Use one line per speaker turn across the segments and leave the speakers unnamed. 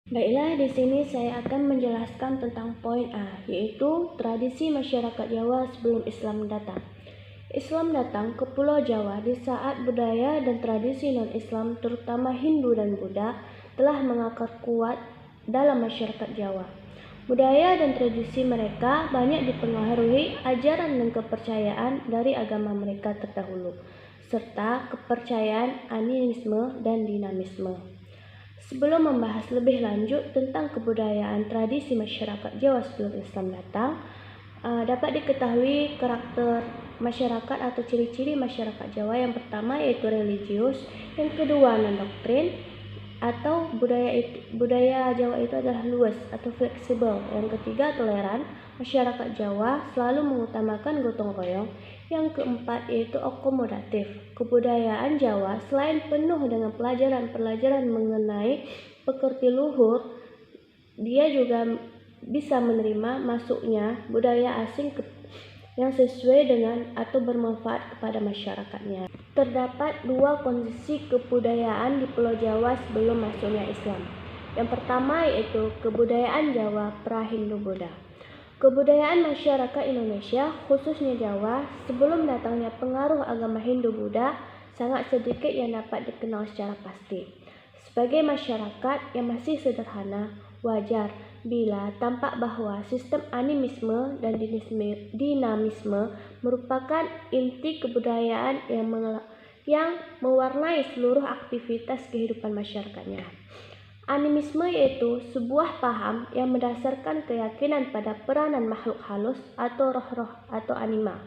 Baiklah, di sini saya akan menjelaskan tentang poin A, yaitu tradisi masyarakat Jawa sebelum Islam datang. Islam datang ke Pulau Jawa di saat budaya dan tradisi non-Islam, terutama Hindu dan Buddha, telah mengakar kuat dalam masyarakat Jawa. Budaya dan tradisi mereka banyak dipengaruhi ajaran dan kepercayaan dari agama mereka terdahulu, serta kepercayaan animisme dan dinamisme. Sebelum membahas lebih lanjut tentang kebudayaan tradisi masyarakat Jawa sebelum Islam datang, dapat diketahui karakter masyarakat atau ciri-ciri masyarakat Jawa. Yang pertama yaitu religius, yang kedua non-doktrin atau budaya Jawa itu adalah luas atau fleksibel. Yang ketiga toleran, masyarakat Jawa selalu mengutamakan gotong royong. Yang keempat yaitu akomodatif. Kebudayaan Jawa selain penuh dengan pelajaran-pelajaran mengenai pekerti luhur, dia juga bisa menerima masuknya budaya asing yang sesuai dengan atau bermanfaat kepada masyarakatnya. Terdapat dua kondisi kebudayaan di Pulau Jawa sebelum masuknya Islam. Yang pertama yaitu kebudayaan Jawa pra-Hindu-Buddha. Kebudayaan masyarakat Indonesia, khususnya Jawa, sebelum datangnya pengaruh agama Hindu-Buddha, sangat sedikit yang dapat dikenal secara pasti. Sebagai masyarakat yang masih sederhana, wajar bila tampak bahwa sistem animisme dan dinamisme merupakan inti kebudayaan yang mewarnai seluruh aktivitas kehidupan masyarakatnya. Animisme yaitu sebuah paham yang berdasarkan keyakinan pada peranan makhluk halus atau roh-roh atau anima.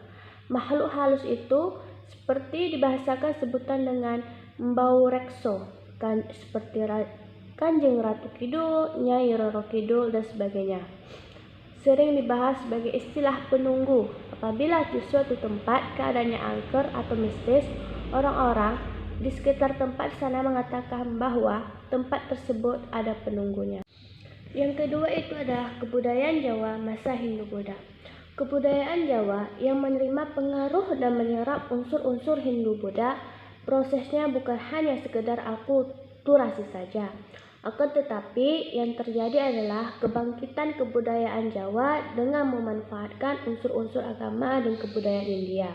Makhluk halus itu seperti dibahasakan sebutan dengan Mbau Rekso, seperti Kanjeng Ratu Kidul, Nyai Roro Kidul, dan sebagainya. Sering dibahas sebagai istilah penunggu. Apabila di suatu tempat keadaannya angker atau mistis, orang-orang di sekitar tempat sana mengatakan bahwa tempat tersebut ada penunggunya. Yang kedua itu adalah kebudayaan Jawa masa Hindu-Buddha. Kebudayaan Jawa yang menerima pengaruh dan menyerap unsur-unsur Hindu-Buddha, prosesnya bukan hanya sekedar akulturasi saja. Akan tetapi yang terjadi adalah kebangkitan kebudayaan Jawa dengan memanfaatkan unsur-unsur agama dan kebudayaan India.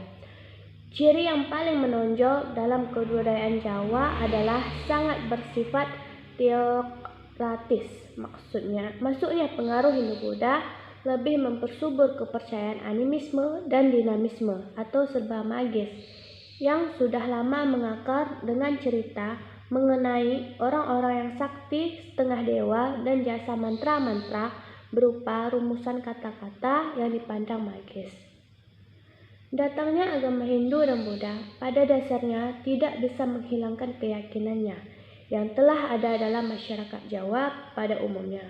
Ciri yang paling menonjol dalam kebudayaan Jawa adalah sangat bersifat teokratis. Maksudnya pengaruh Hindu-Buddha lebih mempersubur kepercayaan animisme dan dinamisme atau serba magis yang sudah lama mengakar dengan cerita mengenai orang-orang yang sakti, setengah dewa, dan jasa mantra-mantra berupa rumusan kata-kata yang dipandang magis. Datangnya agama Hindu dan Buddha pada dasarnya tidak bisa menghilangkan keyakinannya yang telah ada dalam masyarakat Jawa pada umumnya.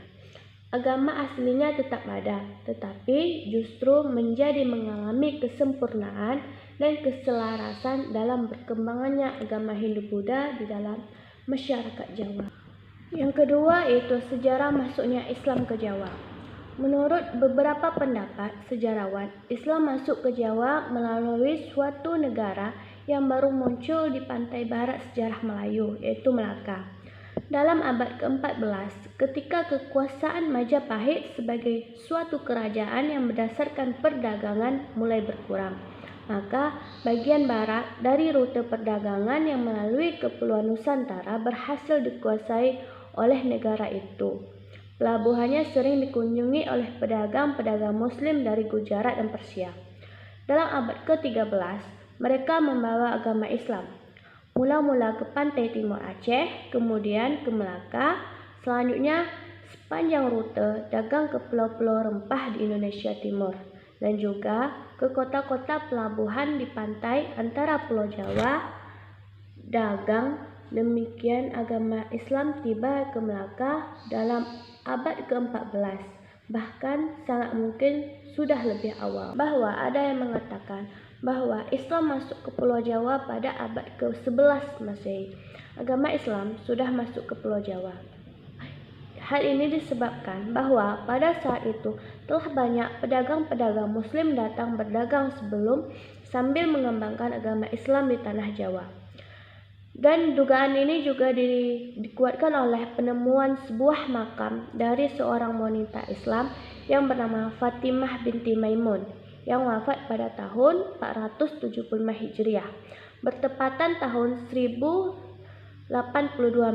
Agama aslinya tetap ada, tetapi justru menjadi mengalami kesempurnaan dan keselarasan dalam berkembangannya agama Hindu-Buddha di dalam masyarakat Jawa. Yang kedua yaitu sejarah masuknya Islam ke Jawa. Menurut beberapa pendapat sejarawan, Islam masuk ke Jawa melalui suatu negara yang baru muncul di pantai barat sejarah Melayu, yaitu Melaka. Dalam abad ke-14, ketika kekuasaan Majapahit sebagai suatu kerajaan yang berdasarkan perdagangan mulai berkurang, maka bagian barat dari rute perdagangan yang melalui Kepulauan Nusantara berhasil dikuasai oleh negara itu. Pelabuhannya sering dikunjungi oleh pedagang-pedagang Muslim dari Gujarat dan Persia. Dalam abad ke-13, mereka membawa agama Islam. Mula-mula ke pantai timur Aceh, kemudian ke Melaka, selanjutnya sepanjang rute dagang ke pulau-pulau rempah di Indonesia Timur, dan juga ke kota-kota pelabuhan di pantai antara Pulau Jawa, dagang. Demikian agama Islam tiba ke Melaka dalam abad ke-14. Bahkan sangat mungkin sudah lebih awal. Bahwa ada yang mengatakan bahwa Islam masuk ke Pulau Jawa pada abad ke-11 Masehi. Agama Islam sudah masuk ke Pulau Jawa. Hal ini disebabkan bahwa pada saat itu telah banyak pedagang-pedagang Muslim datang berdagang sambil mengembangkan agama Islam di tanah Jawa. Dan dugaan ini juga dikuatkan oleh penemuan sebuah makam dari seorang wanita Islam yang bernama Fatimah binti Maimun yang wafat pada tahun 475 Hijriah, bertepatan tahun 1082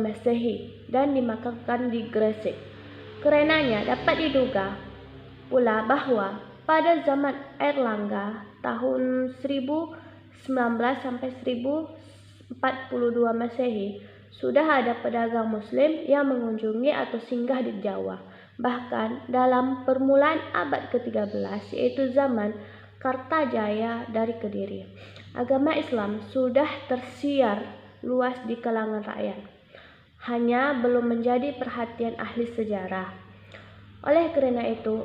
Masehi dan dimakamkan di Gresik. Karenanya dapat diduga pula bahwa pada zaman Airlangga tahun 1019 sampai 1042 Masehi sudah ada pedagang muslim yang mengunjungi atau singgah di Jawa. Bahkan dalam permulaan abad ke-13 yaitu zaman Kartajaya dari Kediri, agama Islam sudah tersiar luas di kalangan rakyat. Hanya belum menjadi perhatian ahli sejarah. Oleh karena itu,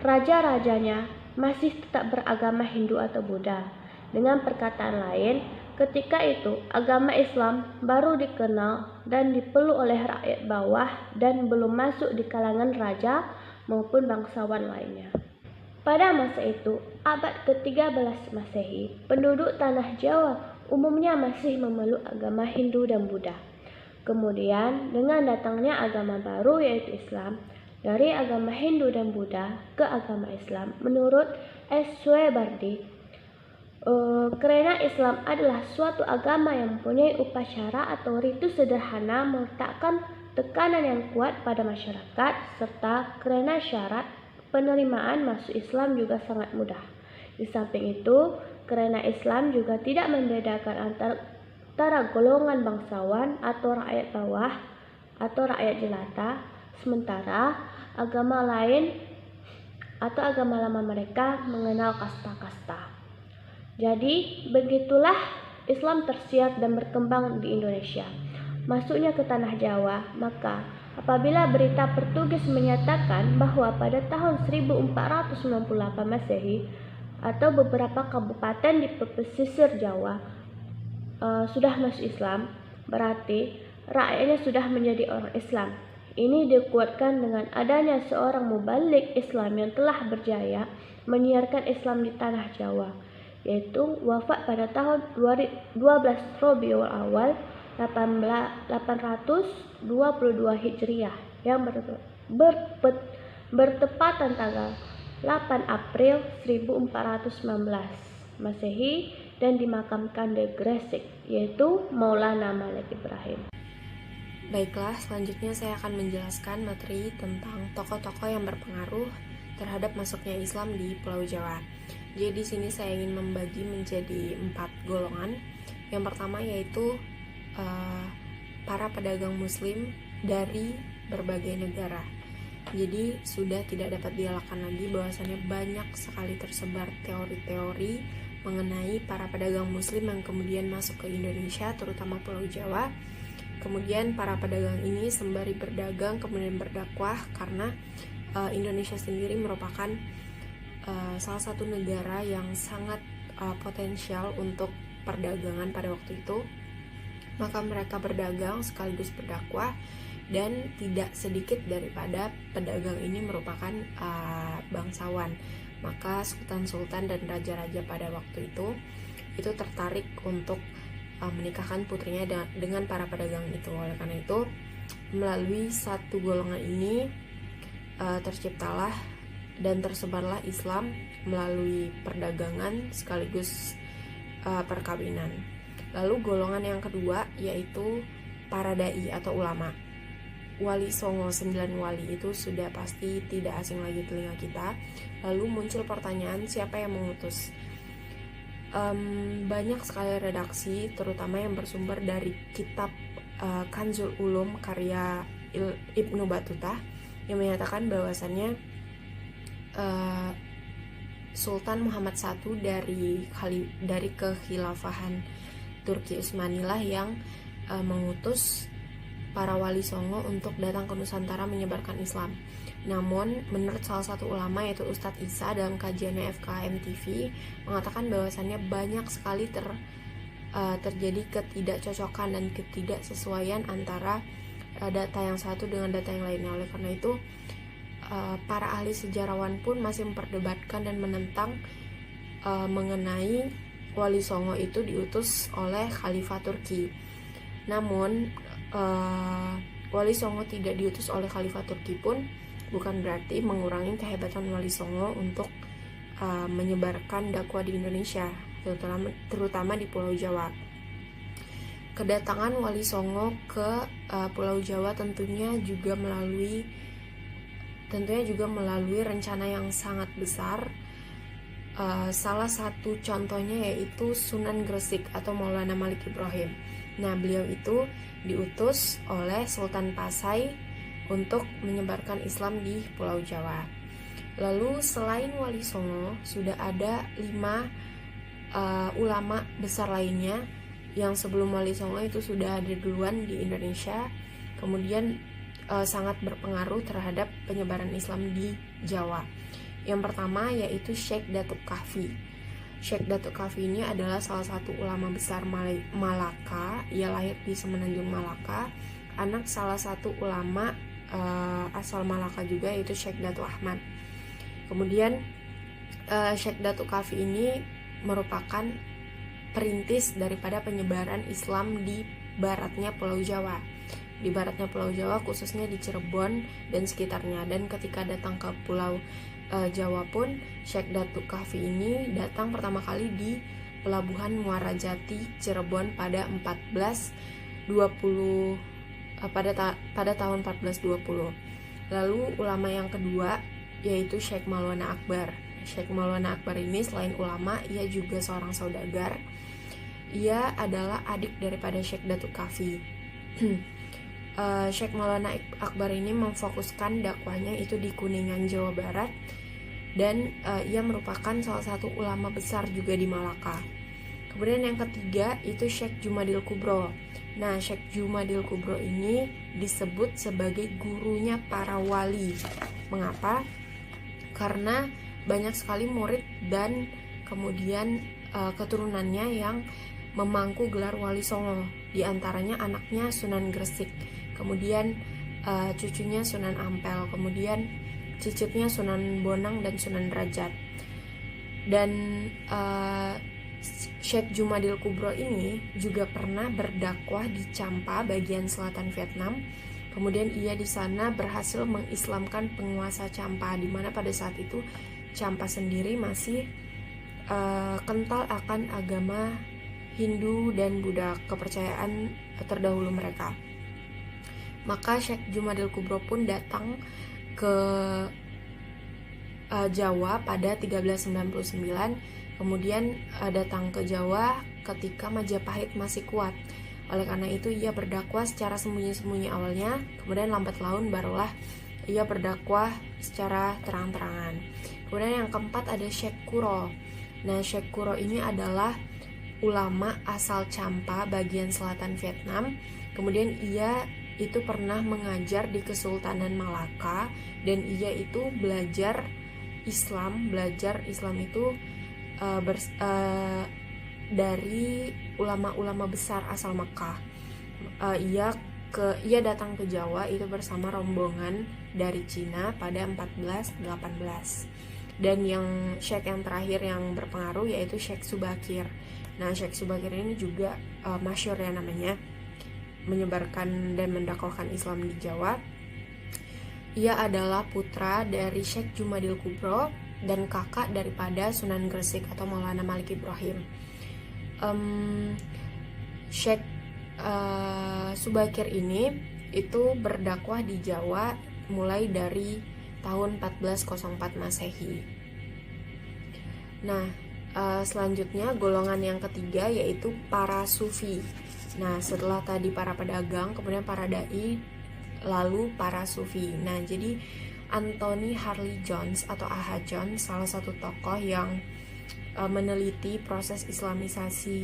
raja-rajanya masih tetap beragama Hindu atau Buddha. Dengan perkataan lain, ketika itu agama Islam baru dikenal dan dipeluk oleh rakyat bawah dan belum masuk di kalangan raja maupun bangsawan lainnya. Pada masa itu, abad ke-13 Masehi, penduduk tanah Jawa umumnya masih memeluk agama Hindu dan Buddha. Kemudian, dengan datangnya agama baru yaitu Islam, dari agama Hindu dan Buddha ke agama Islam, menurut S. Suebardi, karena Islam adalah suatu agama yang mempunyai upacara atau ritus sederhana meletakkan tekanan yang kuat pada masyarakat, serta karena syarat penerimaan masuk Islam juga sangat mudah. Di samping itu, karena Islam juga tidak membedakan antara golongan bangsawan atau rakyat bawah atau rakyat jelata, sementara agama lain atau agama lama mereka mengenal kasta-kasta. Jadi, begitulah Islam tersiar dan berkembang di Indonesia. Masuknya ke tanah Jawa, maka apabila berita Portugis menyatakan bahwa pada tahun 1498 Masehi atau beberapa kabupaten di pesisir Jawa sudah masuk Islam, berarti rakyatnya sudah menjadi orang Islam. Ini dikuatkan dengan adanya seorang mubalik Islam yang telah berjaya menyiarkan Islam di tanah Jawa, yaitu wafat pada tahun 12 Rabiul Awal 822 Hijriah yang bertepatan tanggal 8 April 1419 Masehi dan dimakamkan di Gresik, yaitu Maulana Malik Ibrahim.
Baiklah, selanjutnya saya akan menjelaskan materi tentang tokoh-tokoh yang berpengaruh terhadap masuknya Islam di Pulau Jawa. Jadi di sini saya ingin membagi menjadi 4 golongan. Yang pertama yaitu para pedagang muslim dari berbagai negara. Jadi sudah tidak dapat dielakkan lagi bahwasannya banyak sekali tersebar teori-teori mengenai para pedagang muslim yang kemudian masuk ke Indonesia, terutama Pulau Jawa. Kemudian para pedagang ini sembari berdagang kemudian berdakwah karena Indonesia sendiri merupakan salah satu negara yang sangat potensial untuk perdagangan pada waktu itu. Maka mereka berdagang sekaligus berdakwah, dan tidak sedikit daripada pedagang ini merupakan bangsawan. Maka sultan-sultan dan raja-raja pada waktu itu tertarik untuk menikahkan putrinya dengan para pedagang itu. Oleh karena itu, melalui satu golongan ini terciptalah dan tersebarlah Islam melalui perdagangan sekaligus perkawinan. Lalu golongan yang kedua yaitu para dai atau ulama. Wali Songo 9 wali itu sudah pasti tidak asing lagi telinga kita. Lalu muncul pertanyaan, siapa yang mengutus? Banyak sekali redaksi, terutama yang bersumber dari kitab Kanzul Ulum karya Ibnu Battuta, yang menyatakan bahwasannya Sultan Muhammad I dari kekhilafahan Turki Utsmanilah yang mengutus para wali Songo untuk datang ke Nusantara menyebarkan Islam. Namun, menurut salah satu ulama yaitu Ustadz Isa dalam kajiannya FKM TV mengatakan bahwasannya banyak sekali terjadi ketidakcocokan dan ketidaksesuaian antara data yang satu dengan data yang lainnya. Oleh karena itu, para ahli sejarawan pun masih memperdebatkan dan menentang mengenai Wali Songo itu diutus oleh Khalifah Turki. Namun Wali Songo tidak diutus oleh Khalifah Turki pun bukan berarti mengurangi kehebatan Wali Songo untuk menyebarkan dakwah di Indonesia, terutama di Pulau Jawa. Kedatangan Wali Songo ke Pulau Jawa tentunya juga melalui rencana yang sangat besar. Salah satu contohnya yaitu Sunan Gresik atau Maulana Malik Ibrahim. Nah, beliau itu diutus oleh Sultan Pasai untuk menyebarkan Islam di Pulau Jawa. Lalu selain Wali Songo, sudah ada 5 ulama besar lainnya yang sebelum Wali Songo itu sudah ada duluan di Indonesia, kemudian sangat berpengaruh terhadap penyebaran Islam di Jawa. Yang pertama yaitu Syekh Datuk Kahfi. Syekh Datuk Kahfi ini adalah salah satu ulama besar Malaka. Ia lahir di Semenanjung Malaka, anak salah satu ulama asal Malaka juga, yaitu Syekh Datuk Ahmad. Kemudian Syekh Datuk Kahfi ini merupakan perintis daripada penyebaran Islam di baratnya Pulau Jawa. Di baratnya Pulau Jawa, khususnya di Cirebon dan sekitarnya. Dan ketika datang ke Pulau Jawa pun, Syekh Datuk Kahfi ini datang pertama kali di Pelabuhan Muara Jati, Cirebon pada tahun 1420. Lalu ulama yang kedua yaitu Syekh Maulana Akbar. Syekh Maulana Akbar ini selain ulama, ia juga seorang saudagar. Ia adalah adik daripada Syekh Datuk Kahfi. Syekh Maulana Akbar ini memfokuskan dakwahnya itu di Kuningan, Jawa Barat, dan ia merupakan salah satu ulama besar juga di Malaka. Kemudian yang ketiga itu Syekh Jumadil Kubro. Nah, Syekh Jumadil Kubro ini disebut sebagai gurunya para wali. Mengapa? Karena banyak sekali murid dan kemudian keturunannya yang memangku gelar Wali Songo. Di antaranya anaknya Sunan Gresik, kemudian cucunya Sunan Ampel, kemudian cicitnya Sunan Bonang dan Sunan Derajat. Dan Syekh Jumadil Kubro ini juga pernah berdakwah di Champa, bagian selatan Vietnam. Kemudian ia di sana berhasil mengislamkan penguasa Champa, di mana pada saat itu Champa sendiri masih kental akan agama Hindu dan Buddha, kepercayaan terdahulu mereka. Maka Syekh Jumadil Kubro pun datang ke Jawa pada 1399, kemudian datang ke Jawa ketika Majapahit masih kuat. Oleh karena itu ia berdakwah secara sembunyi-sembunyi awalnya, kemudian lambat laun barulah ia berdakwah secara terang-terangan. Kemudian yang keempat ada Syekh Kuro. Nah, Syekh Kuro ini adalah ulama asal Champa, bagian selatan Vietnam. Kemudian ia itu pernah mengajar di Kesultanan Malaka, dan ia itu belajar Islam itu dari ulama-ulama besar asal Mekah. Ia datang ke Jawa itu bersama rombongan dari Cina pada 1418. Dan yang Syekh yang terakhir yang berpengaruh yaitu Syekh Subakir. Nah, Syekh Subakir ini juga masyhur ya namanya, menyebarkan dan mendakwahkan Islam di Jawa. Ia adalah putra dari Syekh Jumadil Kubro dan kakak daripada Sunan Gresik atau Maulana Malik Ibrahim. Syekh Subakir ini itu berdakwah di Jawa mulai dari tahun 1404 Masehi. Nah, selanjutnya golongan yang ketiga yaitu para sufi. Nah, setelah tadi para pedagang, kemudian para dai, lalu para sufi. Nah, jadi Anthony Harley Jones atau A.H. Jones, salah satu tokoh yang meneliti proses Islamisasi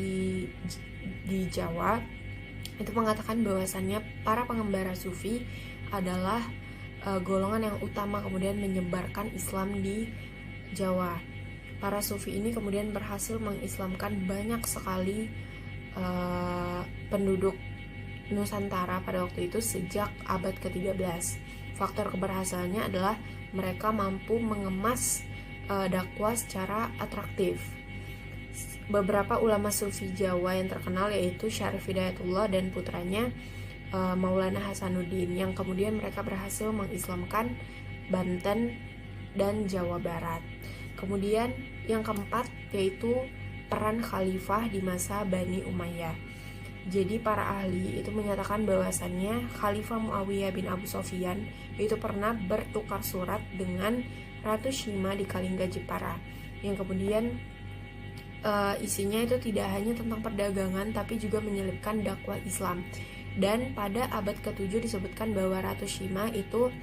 di Jawa, itu mengatakan bahwasannya para pengembara sufi adalah golongan yang utama kemudian menyebarkan Islam di Jawa. Para sufi ini kemudian berhasil mengislamkan banyak sekali penduduk Nusantara pada waktu itu sejak abad ke-13. Faktor keberhasilannya adalah mereka mampu mengemas dakwah secara atraktif. beberapa ulama sufi Jawa yang terkenal, yaitu Syarif Hidayatullah dan putranya Maulana Hasanuddin, yang kemudian mereka berhasil mengislamkan Banten dan Jawa Barat. Kemudian yang keempat yaitu peran khalifah di masa Bani Umayyah. Jadi para ahli itu menyatakan bahwasannya Khalifah Muawiyah bin Abu Sofyan itu pernah bertukar surat dengan Ratu Shima di Kalingga Jepara, yang kemudian isinya itu tidak hanya tentang perdagangan tapi juga menyelipkan dakwah Islam. Dan pada abad ke-7 disebutkan bahwa Ratu Shima itu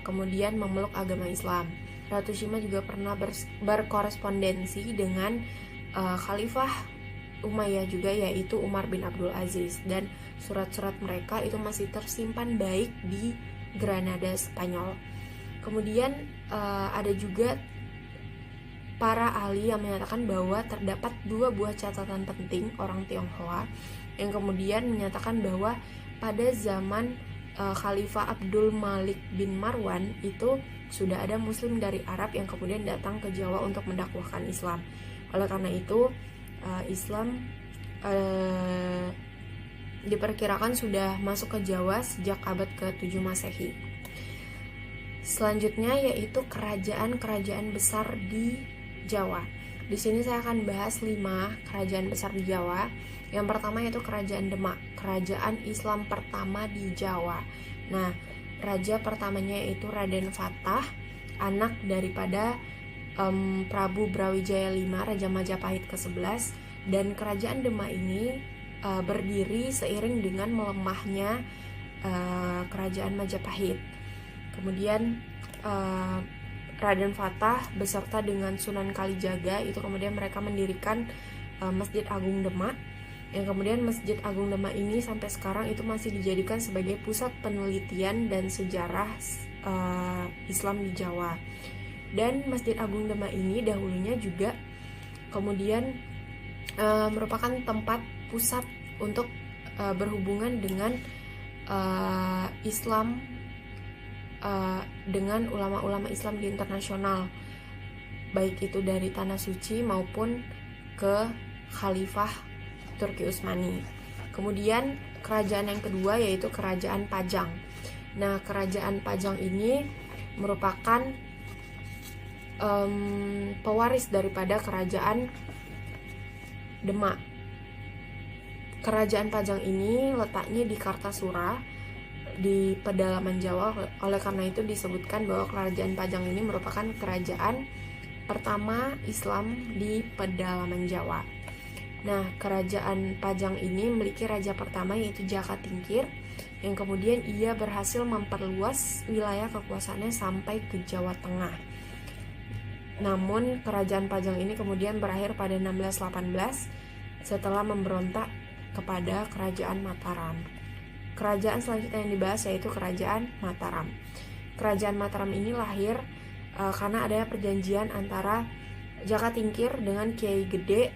kemudian memeluk agama Islam. Ratu Shima juga pernah berkorespondensi dengan Khalifah Umayyah juga, yaitu Umar bin Abdul Aziz, dan surat-surat mereka itu masih tersimpan baik di Granada, Spanyol. Kemudian ada juga para ahli yang menyatakan bahwa terdapat 2 buah catatan penting orang Tionghoa yang kemudian menyatakan bahwa pada zaman Khalifah Abdul Malik bin Marwan itu sudah ada muslim dari Arab yang kemudian datang ke Jawa untuk mendakwahkan Islam. Oleh karena itu Islam diperkirakan sudah masuk ke Jawa sejak abad ke-7 Masehi. Selanjutnya yaitu kerajaan-kerajaan besar di Jawa. Di sini saya akan bahas 5 kerajaan besar di Jawa. Yang pertama yaitu Kerajaan Demak, kerajaan Islam pertama di Jawa. Nah, raja pertamanya yaitu Raden Fatah, anak daripada Prabu Brawijaya V, Raja Majapahit ke-11. Dan kerajaan Demak ini berdiri seiring dengan melemahnya kerajaan Majapahit. Kemudian Raden Fatah beserta dengan Sunan Kalijaga itu kemudian mereka mendirikan Masjid Agung Demak, yang kemudian Masjid Agung Demak ini sampai sekarang itu masih dijadikan sebagai pusat penelitian dan sejarah Islam di Jawa. Dan Masjid Agung Demak ini dahulunya juga kemudian merupakan tempat pusat untuk berhubungan dengan Islam, dengan ulama-ulama Islam di internasional, baik itu dari Tanah Suci maupun ke Khalifah Turki Utsmani. Kemudian kerajaan yang kedua yaitu Kerajaan Pajang. Nah, Kerajaan Pajang ini merupakan pewaris daripada Kerajaan Demak. Kerajaan Pajang ini letaknya di Kartasura di pedalaman Jawa. Oleh karena itu disebutkan bahwa Kerajaan Pajang ini merupakan kerajaan pertama Islam di pedalaman Jawa. Nah, Kerajaan Pajang ini memiliki raja pertama yaitu Jaka Tingkir, yang kemudian ia berhasil memperluas wilayah kekuasaannya sampai ke Jawa Tengah. Namun Kerajaan Pajang ini kemudian berakhir pada 1618 setelah memberontak kepada Kerajaan Mataram. Kerajaan selanjutnya yang dibahas yaitu Kerajaan Mataram. Kerajaan Mataram ini lahir karena adanya perjanjian antara Jaka Tingkir dengan Kiai Gede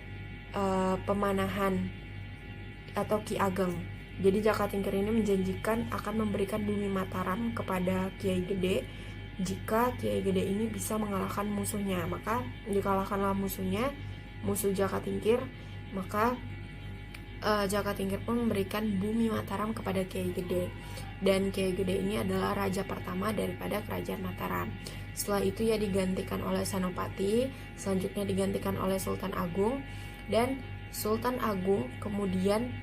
Pemanahan atau Ki Ageng. Jadi Jaka Tingkir ini menjanjikan akan memberikan bumi Mataram kepada Kiai Gede jika Kiai Gede ini bisa mengalahkan musuhnya. Maka dikalahkanlah musuhnya, musuh Jaka Tingkir, maka Jaka Tingkir pun memberikan bumi Mataram kepada Kiai Gede. Dan Kiai Gede ini adalah raja pertama daripada Kerajaan Mataram. Setelah itu ia digantikan oleh Senopati, selanjutnya digantikan oleh Sultan Agung, dan Sultan Agung kemudian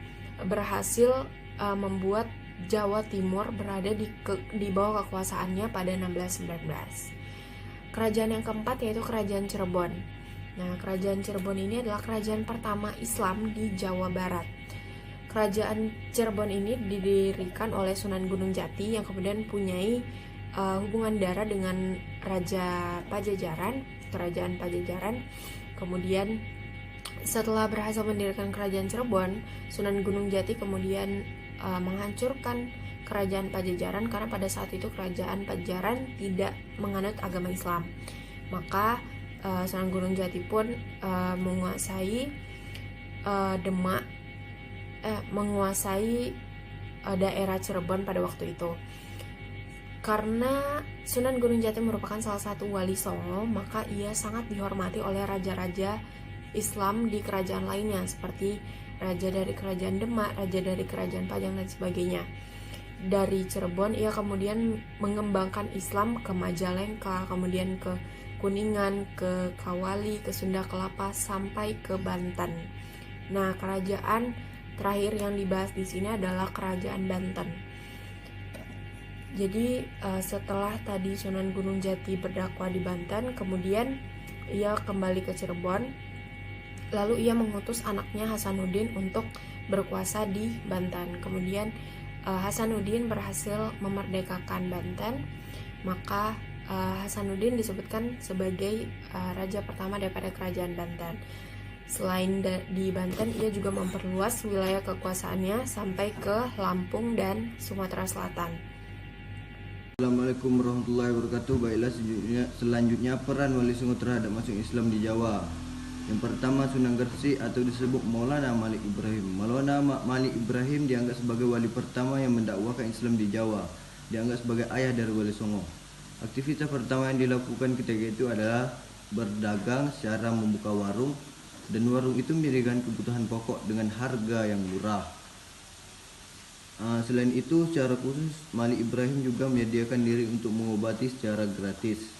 berhasil membuat Jawa Timur berada di bawah kekuasaannya pada 1619. Kerajaan yang keempat yaitu Kerajaan Cirebon. Nah, Kerajaan Cirebon ini adalah kerajaan pertama Islam di Jawa Barat. Kerajaan Cirebon ini didirikan oleh Sunan Gunung Jati yang kemudian punyai hubungan darah dengan Raja Pajajaran, Kerajaan Pajajaran. Kemudian setelah berhasil mendirikan Kerajaan Cirebon, Sunan Gunung Jati kemudian menghancurkan Kerajaan Pajajaran karena pada saat itu Kerajaan Pajajaran tidak menganut agama Islam. Maka Sunan Gunung Jati pun menguasai Demak, menguasai daerah Cirebon pada waktu itu. Karena Sunan Gunung Jati merupakan salah satu wali Songo, maka ia sangat dihormati oleh raja-raja Islam di kerajaan lainnya seperti raja dari kerajaan Demak, raja dari kerajaan Pajang dan sebagainya. Dari Cirebon ia kemudian mengembangkan Islam ke Majalengka, kemudian ke Kuningan, ke Kawali, ke Sunda Kelapa sampai ke Banten. Nah, kerajaan terakhir yang dibahas di sini adalah kerajaan Banten. Jadi setelah tadi Sunan Gunung Jati berdakwah di Banten, kemudian ia kembali ke Cirebon. Lalu ia mengutus anaknya Hasanuddin untuk berkuasa di Banten. Kemudian Hasanuddin berhasil memerdekakan Banten, maka Hasanuddin disebutkan sebagai raja pertama daripada kerajaan Banten. Selain di Banten, ia juga memperluas wilayah kekuasaannya sampai ke Lampung dan Sumatera Selatan.
Assalamualaikum warahmatullahi wabarakatuh. Baiklah, selanjutnya peran Wali Songo terhadap masuk Islam di Jawa. Yang pertama, Sunan Gresik atau disebut Maulana Malik Ibrahim. Maulana Malik Ibrahim dianggap sebagai wali pertama yang mendakwahkan Islam di Jawa. Dianggap sebagai ayah dari Wali Songo. Aktivitas pertama yang dilakukan ketika itu adalah berdagang secara membuka warung, dan warung itu menyediakan kebutuhan pokok dengan harga yang murah. Selain itu, secara khusus Malik Ibrahim juga menyediakan diri untuk mengobati secara gratis.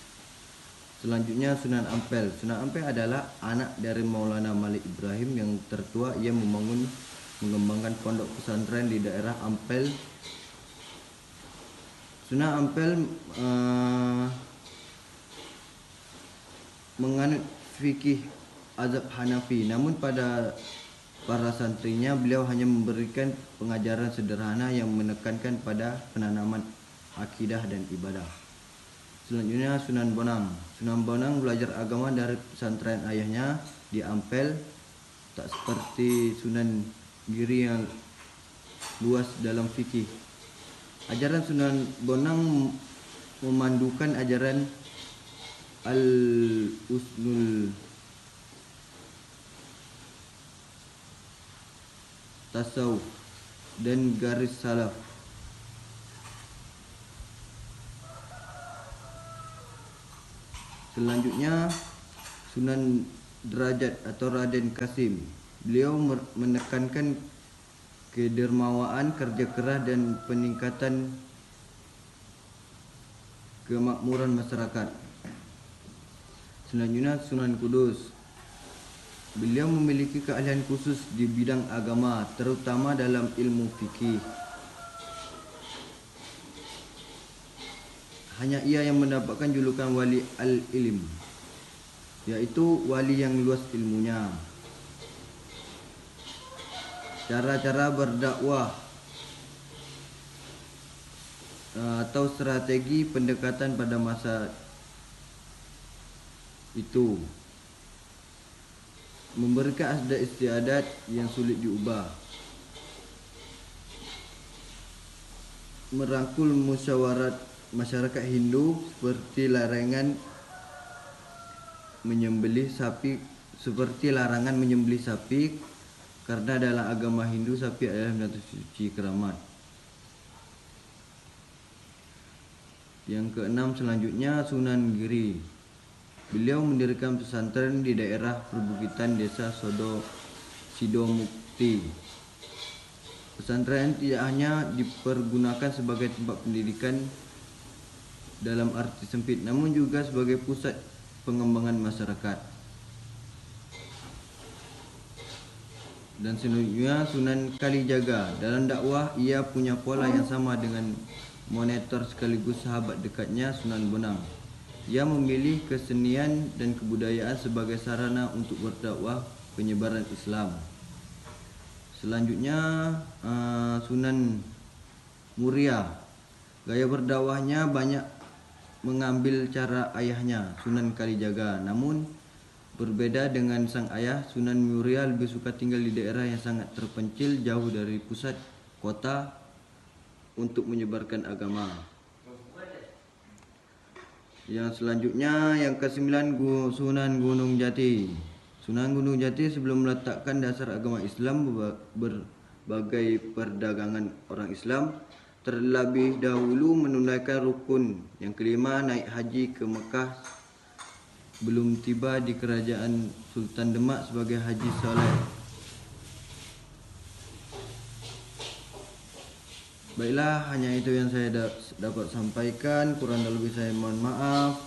Selanjutnya, Sunan Ampel. Sunan Ampel adalah anak dari Maulana Malik Ibrahim yang tertua. Ia mengembangkan pondok pesantren di daerah Ampel. Sunan Ampel menganut fikih mazhab Hanafi, namun pada para santrinya beliau hanya memberikan pengajaran sederhana yang menekankan pada penanaman akidah dan ibadah. Selanjutnya, Sunan Bonang. Sunan Bonang belajar agama dari pesantren ayahnya di Ampel. Tak seperti Sunan Giri yang luas dalam fikih. Ajaran Sunan Bonang memandukan ajaran al-usulul tasawuf dan garis salaf. Selanjutnya, Sunan Derajat atau Raden Kasim. Beliau menekankan kedermawaan, kerja keras dan peningkatan kemakmuran masyarakat. Selanjutnya, Sunan Kudus. Beliau memiliki keahlian khusus di bidang agama, terutama dalam ilmu fikih. Hanya ia yang mendapatkan julukan Wali al-Ilm, yaitu wali yang luas ilmunya. Cara-cara berdakwah atau strategi pendekatan pada masa itu memberikan asda istiadat yang sulit diubah, merangkul musyawarat masyarakat Hindu seperti larangan menyembelih sapi, karena dalam agama Hindu sapi adalah binatang suci keramat. Yang keenam, selanjutnya Sunan Giri. Beliau mendirikan pesantren di daerah perbukitan desa Sidomukti. Pesantren tidak hanya dipergunakan sebagai tempat pendidikan dalam arti sempit, namun juga sebagai pusat pengembangan masyarakat. Dan selanjutnya Sunan Kalijaga. Dalam dakwah ia punya pola yang sama dengan monitor sekaligus sahabat dekatnya Sunan Bonang. Ia memilih kesenian dan kebudayaan sebagai sarana untuk berdakwah penyebaran Islam. Selanjutnya Sunan Muria. Gaya berdakwahnya banyak mengambil cara ayahnya Sunan Kalijaga, namun berbeda dengan sang ayah. Sunan Muria lebih suka tinggal di daerah yang sangat terpencil, jauh dari pusat kota untuk menyebarkan agama. Yang selanjutnya, yang ke-9, Sunan Gunung Jati. Sunan Gunung Jati sebelum meletakkan dasar agama Islam berbagai perdagangan orang Islam, terlebih dahulu menunaikan rukun yang kelima, naik haji ke Mekah belum tiba di kerajaan Sultan Demak sebagai Haji Soleh. Baiklah, hanya itu yang saya dapat sampaikan. Kurang dan lebih saya mohon maaf.